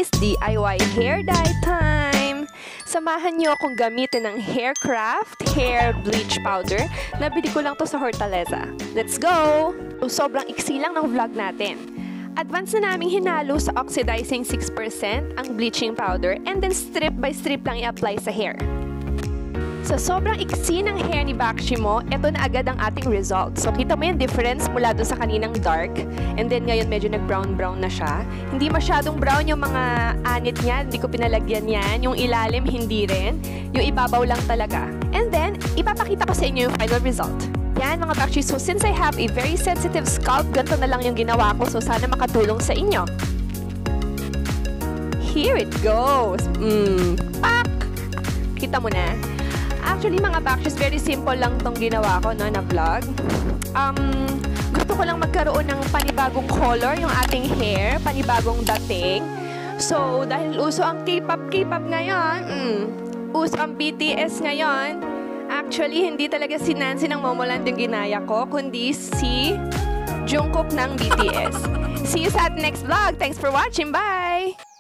guys! DIY hair dye time! Samahan niyo akong gamitin ng Haircraft Hair Bleach Powder. Nabili ko lang to sa Hortaleza. Let's go! Sobrang iksi lang ng vlog natin. Advance na naming hinalo sa oxidizing 6% ang bleaching powder and then strip by strip lang i-apply sa hair. Sa sobrang iksi ng hair ni Bakshi mo, ito na agad ang ating result. So, kita mo yung difference mula doon sa kaninang dark. And then, ngayon medyo nag-brown-brown na siya. Hindi masyadong brown yung mga anit niya. Hindi ko pinalagyan yan. Yung ilalim, hindi rin. Yung ibabaw lang talaga. And then, ipapakita ko sa inyo yung final result. Yan, mga Bakshi. So, since I have a very sensitive scalp, ganito na lang yung ginawa ko. So, sana makatulong sa inyo. Here it goes. Pak! Kita mo na. Actually, mga Bakshis, very simple lang tong ginawa ko, no, na vlog. Gusto ko lang magkaroon ng panibagong color yung ating hair, panibagong dating. So, dahil uso ang K-pop ngayon, uso ang BTS ngayon, actually, hindi talaga si Nancy ng Momoland yung ginaya ko, kundi si Jungkook ng BTS. See you sa next vlog. Thanks for watching. Bye!